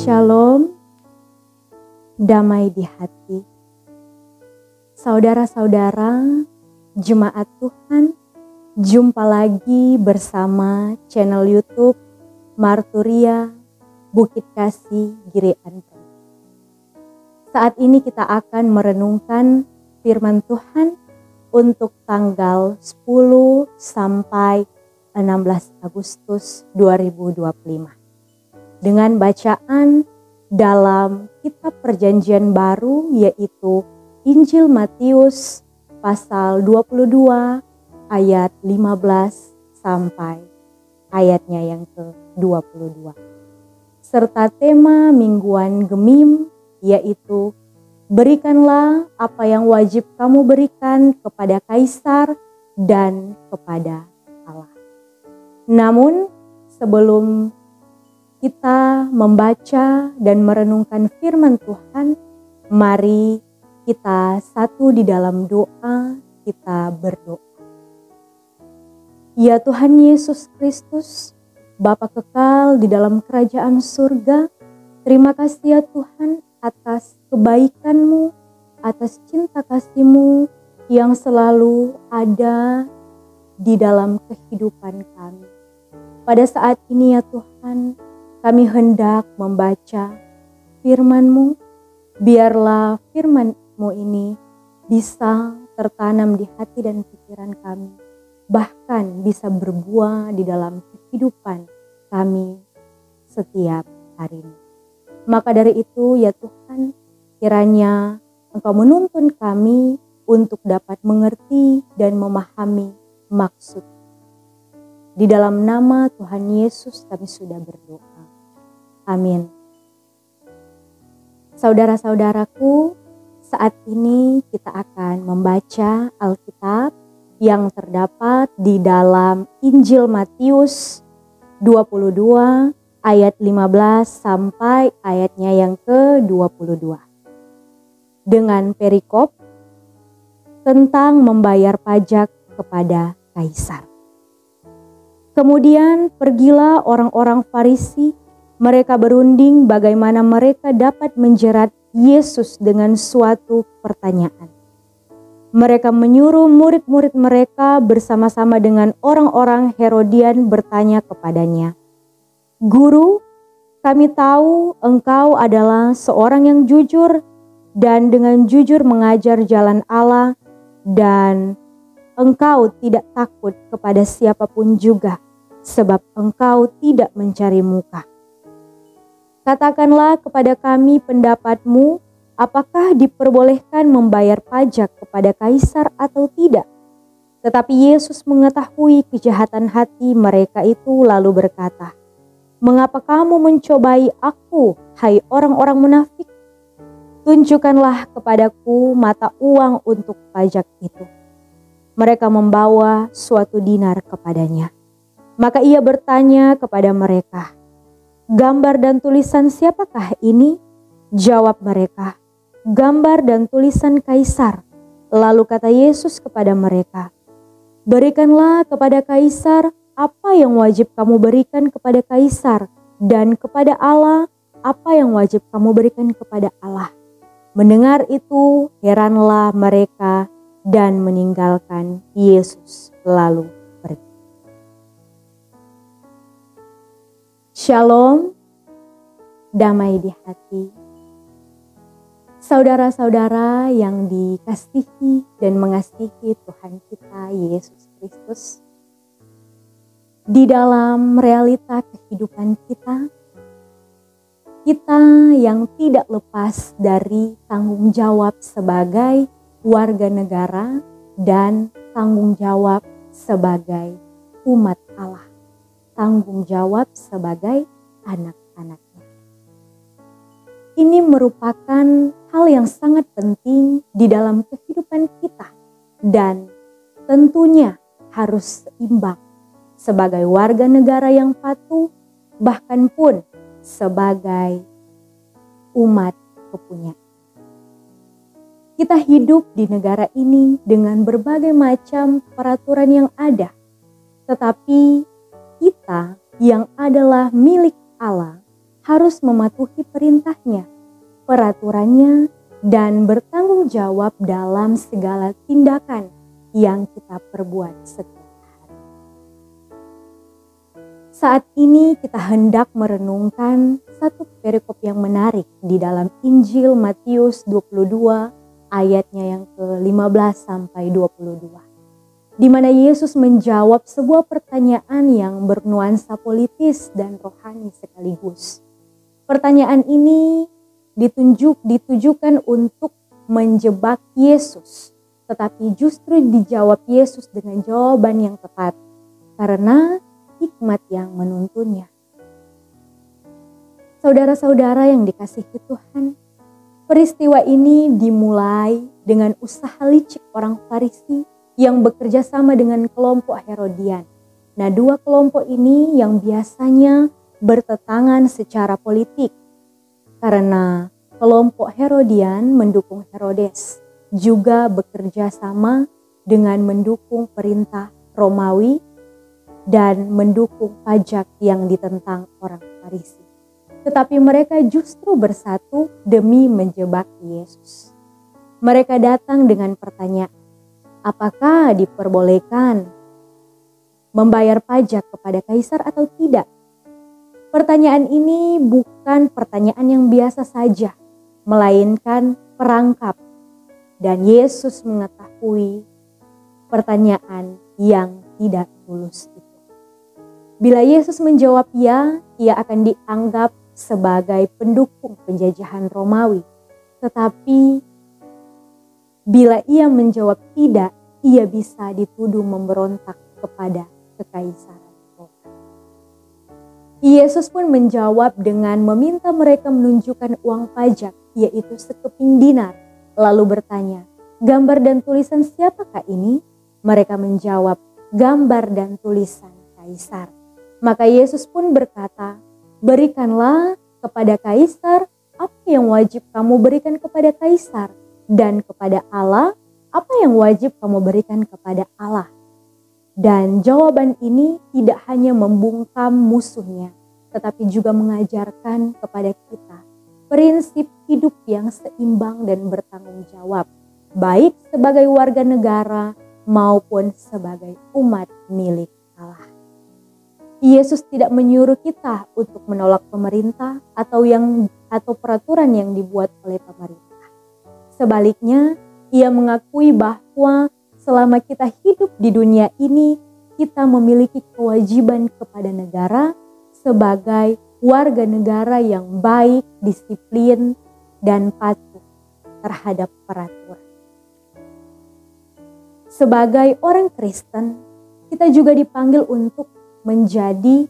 Shalom, damai di hati. Saudara-saudara, jemaat Tuhan, jumpa lagi bersama channel YouTube Marturia Bukit Kasih Girian. Saat ini kita akan merenungkan firman Tuhan untuk tanggal 10 sampai 16 Agustus 2025. Dengan bacaan dalam kitab perjanjian baru, yaitu Injil Matius pasal 22 ayat 15 sampai ayatnya yang ke-22. Serta tema mingguan Gemim, yaitu berikanlah apa yang wajib kamu berikan kepada Kaisar dan kepada Allah. Namun sebelum kita membaca dan merenungkan firman Tuhan, mari kita satu di dalam doa, kita berdoa. Ya Tuhan Yesus Kristus, Bapa kekal di dalam kerajaan surga, terima kasih ya Tuhan atas kebaikan-Mu, atas cinta kasih-Mu yang selalu ada di dalam kehidupan kami. Pada saat ini ya Tuhan, kami hendak membaca firman-Mu, biarlah firman-Mu ini bisa tertanam di hati dan pikiran kami, bahkan bisa berbuah di dalam kehidupan kami setiap hari ini. Maka dari itu ya Tuhan, kiranya Engkau menuntun kami untuk dapat mengerti dan memahami maksud. Di dalam nama Tuhan Yesus kami sudah berdoa. Amin. Saudara-saudaraku, saat ini kita akan membaca Alkitab yang terdapat di dalam Injil Matius 22 ayat 15 sampai ayatnya yang ke-22. Dengan perikop tentang membayar pajak kepada Kaisar. Kemudian pergilah orang-orang Farisi. Mereka berunding bagaimana mereka dapat menjerat Yesus dengan suatu pertanyaan. Mereka menyuruh murid-murid mereka bersama-sama dengan orang-orang Herodian bertanya kepadanya, "Guru, kami tahu engkau adalah seorang yang jujur dan dengan jujur mengajar jalan Allah dan engkau tidak takut kepada siapapun juga sebab engkau tidak mencari muka. Katakanlah kepada kami pendapatmu, apakah diperbolehkan membayar pajak kepada Kaisar atau tidak?" Tetapi Yesus mengetahui kejahatan hati mereka itu lalu berkata, "Mengapa kamu mencobai aku, hai orang-orang munafik? Tunjukkanlah kepadaku mata uang untuk pajak itu." Mereka membawa suatu dinar kepadanya. Maka ia bertanya kepada mereka, "Gambar dan tulisan siapakah ini?" Jawab mereka, "Gambar dan tulisan Kaisar." Lalu kata Yesus kepada mereka, "Berikanlah kepada Kaisar apa yang wajib kamu berikan kepada Kaisar, dan kepada Allah apa yang wajib kamu berikan kepada Allah." Mendengar itu, heranlah mereka dan meninggalkan Yesus lalu pergi. Shalom, damai di hati. Saudara-saudara yang dikasihi dan mengasihi Tuhan kita Yesus Kristus, di dalam realita kehidupan kita yang tidak lepas dari tanggung jawab sebagai warga negara dan tanggung jawab sebagai umat Allah. Tanggung jawab sebagai anak-anaknya. Ini merupakan hal yang sangat penting di dalam kehidupan kita dan tentunya harus seimbang sebagai warga negara yang patuh, bahkan pun sebagai umat kepunyaan. Kita hidup di negara ini dengan berbagai macam peraturan yang ada, tetapi kita yang adalah milik Allah harus mematuhi perintahnya, peraturannya, dan bertanggung jawab dalam segala tindakan yang kita perbuat setiap hari. Saat ini kita hendak merenungkan satu perikop yang menarik di dalam Injil Matius 22 ayatnya yang ke-15 sampai 22. Di mana Yesus menjawab sebuah pertanyaan yang bernuansa politis dan rohani sekaligus. Pertanyaan ini ditujukan untuk menjebak Yesus, tetapi justru dijawab Yesus dengan jawaban yang tepat karena hikmat yang menuntunnya. Saudara-saudara yang dikasihi Tuhan, peristiwa ini dimulai dengan usaha licik orang Farisi yang bekerja sama dengan kelompok Herodian. Nah, dua kelompok ini yang biasanya bertentangan secara politik karena kelompok Herodian mendukung Herodes, juga bekerja sama dengan mendukung perintah Romawi dan mendukung pajak yang ditentang orang Farisi. Tetapi mereka justru bersatu demi menjebak Yesus. Mereka datang dengan pertanyaan, apakah diperbolehkan membayar pajak kepada kaisar atau tidak? Pertanyaan ini bukan pertanyaan yang biasa saja, melainkan perangkap. Dan Yesus mengetahui pertanyaan yang tidak tulus itu. Bila Yesus menjawab ya, ia akan dianggap sebagai pendukung penjajahan Romawi. Tetapi bila ia menjawab tidak, ia bisa dituduh memberontak kepada kekaisaran. Yesus pun menjawab dengan meminta mereka menunjukkan uang pajak, yaitu sekeping dinar. Lalu bertanya, gambar dan tulisan siapakah ini? Mereka menjawab, gambar dan tulisan kaisar. Maka Yesus pun berkata, berikanlah kepada kaisar apa yang wajib kamu berikan kepada kaisar, dan kepada Allah apa yang wajib kamu berikan kepada Allah. Dan jawaban ini tidak hanya membungkam musuhnya, tetapi juga mengajarkan kepada kita prinsip hidup yang seimbang dan bertanggung jawab, baik sebagai warga negara maupun sebagai umat milik Allah. Yesus tidak menyuruh kita untuk menolak pemerintah atau peraturan yang dibuat oleh pemerintah. Sebaliknya, ia mengakui bahwa selama kita hidup di dunia ini, kita memiliki kewajiban kepada negara sebagai warga negara yang baik, disiplin, dan patuh terhadap peraturan. Sebagai orang Kristen, kita juga dipanggil untuk menjadi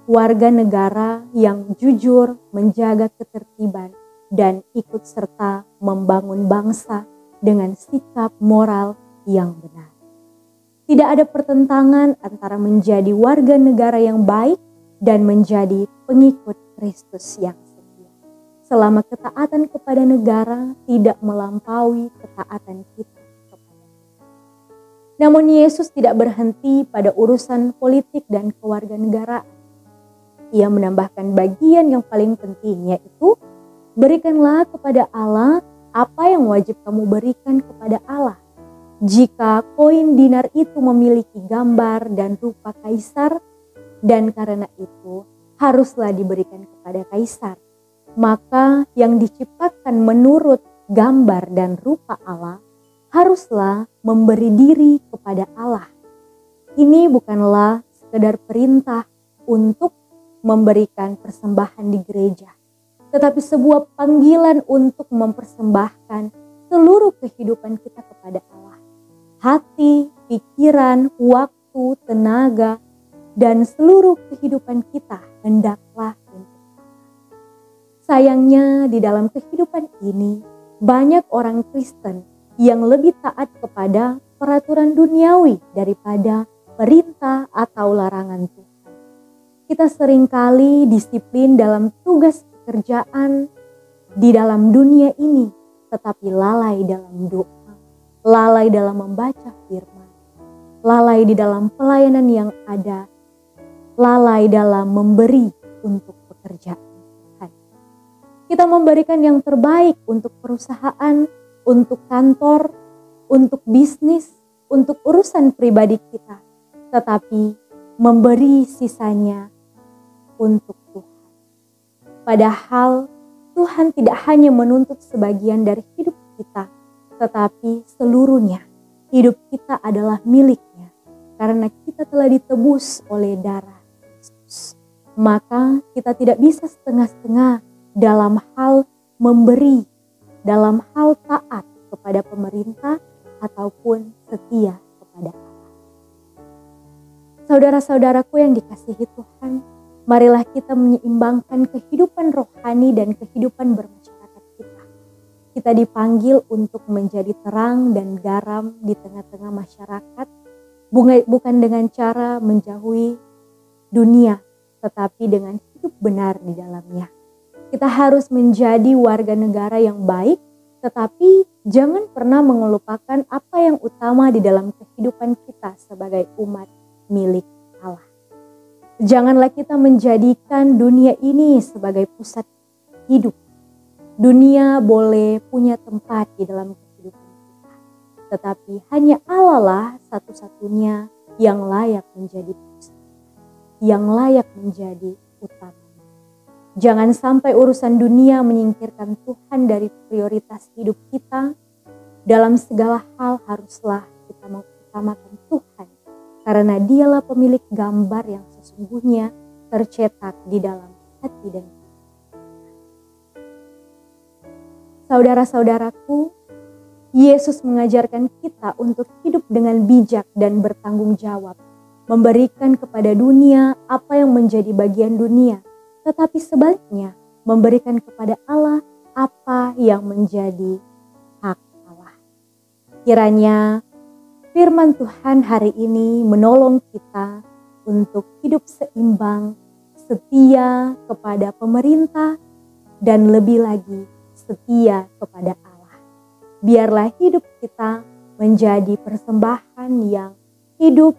warga negara yang jujur, menjaga ketertiban, dan ikut serta membangun bangsa dengan sikap moral yang benar. Tidak ada pertentangan antara menjadi warga negara yang baik dan menjadi pengikut Kristus yang setia. Selama ketaatan kepada negara tidak melampaui ketaatan kita kepada Tuhan. Namun Yesus tidak berhenti pada urusan politik dan kewarganegaraan. Ia menambahkan bagian yang paling penting, yaitu berikanlah kepada Allah apa yang wajib kamu berikan kepada Allah. Jika koin dinar itu memiliki gambar dan rupa kaisar, dan karena itu haruslah diberikan kepada kaisar, maka yang diciptakan menurut gambar dan rupa Allah haruslah memberi diri kepada Allah. Ini bukanlah sekedar perintah untuk memberikan persembahan di gereja, tetapi sebuah panggilan untuk mempersembahkan seluruh kehidupan kita kepada Allah. Hati, pikiran, waktu, tenaga, dan seluruh kehidupan kita hendaklah untuk Allah. Sayangnya di dalam kehidupan ini banyak orang Kristen yang lebih taat kepada peraturan duniawi daripada perintah atau larangan Tuhan. Kita seringkali disiplin dalam tugas pekerjaan di dalam dunia ini, tetapi lalai dalam doa, lalai dalam membaca firman, lalai di dalam pelayanan yang ada, lalai dalam memberi untuk pekerjaan. Kita memberikan yang terbaik untuk perusahaan, untuk kantor, untuk bisnis, untuk urusan pribadi kita. Tetapi memberi sisanya untuk Tuhan. Padahal Tuhan tidak hanya menuntut sebagian dari hidup kita, tetapi seluruhnya. Hidup kita adalah miliknya karena kita telah ditebus oleh darah Yesus. Maka kita tidak bisa setengah-setengah dalam hal memberi, dalam hal taat kepada pemerintah ataupun setia kepada Allah. Saudara-saudaraku yang dikasihi Tuhan, marilah kita menyeimbangkan kehidupan rohani dan kehidupan bermasyarakat kita. Kita dipanggil untuk menjadi terang dan garam di tengah-tengah masyarakat, bukan dengan cara menjauhi dunia, tetapi dengan hidup benar di dalamnya. Kita harus menjadi warga negara yang baik, tetapi jangan pernah mengelupakan apa yang utama di dalam kehidupan kita sebagai umat milik Allah. Janganlah kita menjadikan dunia ini sebagai pusat hidup. Dunia boleh punya tempat di dalam kehidupan kita, tetapi hanya Allah lah satu-satunya yang layak menjadi pusat, yang layak menjadi utama. Jangan sampai urusan dunia menyingkirkan Tuhan dari prioritas hidup kita. Dalam segala hal haruslah kita mengutamakan Tuhan, karena Dialah pemilik gambar yang sesungguhnya tercetak di dalam hati dan pikiran. Saudara-saudaraku, Yesus mengajarkan kita untuk hidup dengan bijak dan bertanggung jawab, memberikan kepada dunia apa yang menjadi bagian dunia, tetapi sebaliknya memberikan kepada Allah apa yang menjadi hak Allah. Kiranya firman Tuhan hari ini menolong kita untuk hidup seimbang, setia kepada pemerintah, dan lebih lagi setia kepada Allah. Biarlah hidup kita menjadi persembahan yang hidup,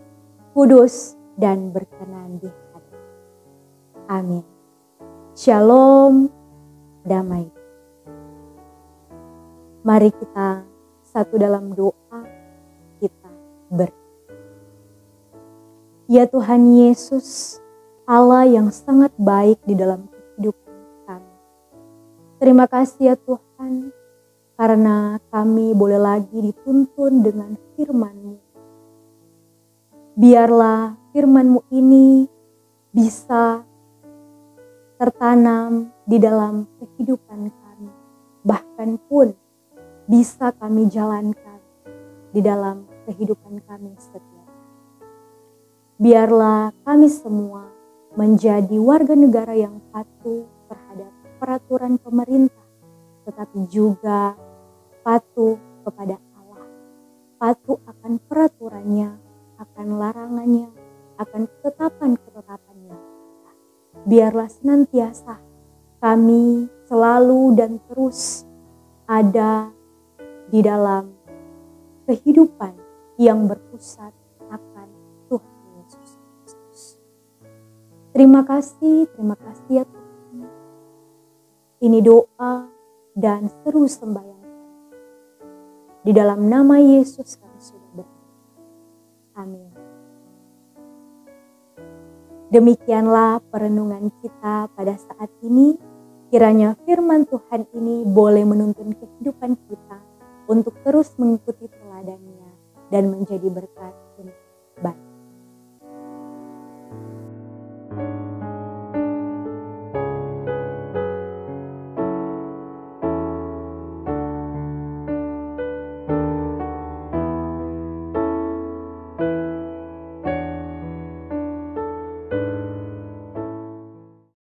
kudus, dan berkenan di hati. Amin. Shalom, damai. Mari kita satu dalam doa, kita Ya Tuhan Yesus, Allah yang sangat baik di dalam kehidupan kami. Terima kasih ya Tuhan, karena kami boleh lagi dituntun dengan firman-Mu. Biarlah firman-Mu ini bisa tertanam di dalam kehidupan kami, bahkan pun bisa kami jalankan di dalam kehidupan kami setiap hari. Biarlah kami semua menjadi warga negara yang patuh terhadap peraturan pemerintah, tetapi juga patuh kepada Allah, patuh akan peraturannya, akan larangannya, akan ketetapan-ketetapannya. Biarlah senantiasa kami selalu dan terus ada di dalam kehidupan yang berpusat akan Tuhan Yesus Kristus. Terima kasih ya Tuhan. Ini doa dan seru sembahyang kami. Di dalam nama Yesus kami sudah berdoa. Amin. Demikianlah perenungan kita pada saat ini. Kiranya firman Tuhan ini boleh menuntun kehidupan kita untuk terus mengikuti teladannya dan menjadi berkat